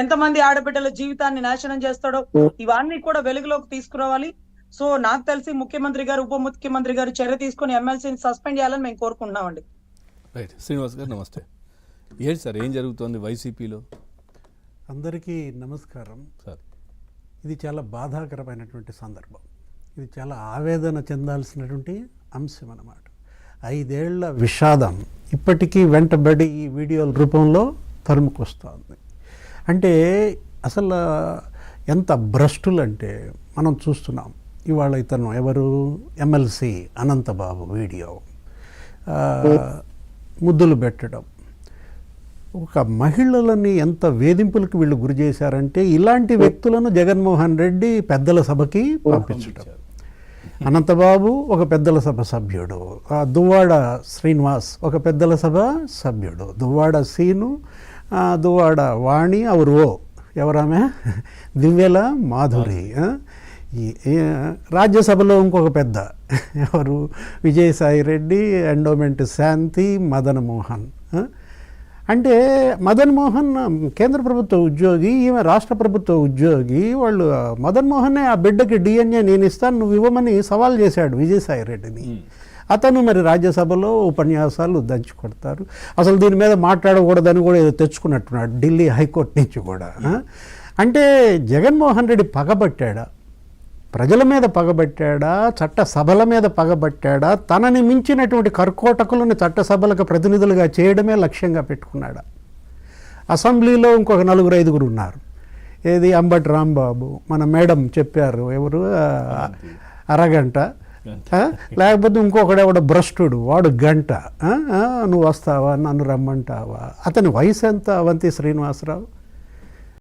ఎంతమంది ఆడబిడ్డల జీవితాన్ని నాశనం చేస్తాడో ఇవన్నీ కూడా వెలుగులోకి తీసుకురావాలి. సో నాకు తెలిసి ముఖ్యమంత్రి గారు, ఉప ముఖ్యమంత్రి గారు చర్య తీసుకుని ఎమ్మెల్సీని సస్పెండ్ చేయాలని మేము కోరుకుంటున్నామండి. రైట్. శ్రీనివాస్ గారు నమస్తే. ఏంటి సార్ ఏం జరుగుతోంది వైసీపీలో? అందరికీ నమస్కారం సార్, ఇది చాలా బాధాకరమైనటువంటి సందర్భం. ఇది చాలా ఆవేదన చెందాల్సినటువంటి అంశం అన్నమాట. 5 ఏళ్ల విషాదం ఇప్పటికీ వెంటబడి ఈ వీడియోల రూపంలో తరుముకొస్తుంది. అంటే అసలు ఎంత భ్రష్టులు అంటే మనం చూస్తున్నాం. ఇవాళ ఇతను ఎవరు, ఎమ్మెల్సీ అనంతబాబు వీడియో ముద్దులు పెట్టడం, ఒక మహిళలని ఎంత వేధింపులకు వీళ్ళు గురి చేశారంటే ఇలాంటి వ్యక్తులను జగన్మోహన్ రెడ్డి పెద్దల సభకి పంపించడం. అనంతబాబు ఒక పెద్దల సభ సభ్యుడు, దువ్వాడ శ్రీనివాస్ ఒక పెద్దల సభ సభ్యుడు, దువ్వాడ సీను, దువ్వాడ వాణి అవరు ఎవరామె దివ్యల మాధురి, రాజ్యసభలో ఇంకొక పెద్ద ఎవరు విజయసాయి రెడ్డి, ఎండోమెంట్ శాంతి, మదన్ మోహన్. అంటే మదన్ మోహన్ కేంద్ర ప్రభుత్వ ఉద్యోగి, ఈమె రాష్ట్ర ప్రభుత్వ ఉద్యోగి. వాళ్ళు మదన్ మోహనే ఆ బిడ్డకి డిఎన్ఏ నేను ఇస్తాను నువ్వు ఇవ్వమని సవాల్ చేశాడు విజయసాయి రెడ్డిని. అతను మరి రాజ్యసభలో ఉపన్యాసాలు దంచి కొడతారు. అసలు దీని మీద మాట్లాడకూడదని కూడా ఏదో తెచ్చుకున్నట్టున్నాడు ఢిల్లీ హైకోర్టు నుంచి కూడా. అంటే జగన్మోహన్ రెడ్డి పగబట్టాడా, ప్రజల మీద పగబట్టాడా, చట్టసభల మీద పగబట్టాడా, తనని మించినటువంటి కర్కోటకులను చట్టసభలకు ప్రతినిధులుగా చేయడమే లక్ష్యంగా పెట్టుకున్నాడా? అసెంబ్లీలో ఇంకొక 4-5 ఉన్నారు. ఏది అంబటి రాంబాబు, మన మేడం చెప్పారు ఎవరు, అరగంట, లేకపోతే ఇంకొకడు ఎవడ భ్రష్టుడు వాడు గంట. నువ్వు వస్తావా, నన్ను రమ్మంటావా? అతని వయసు ఎంత? అవంతి శ్రీనివాసరావు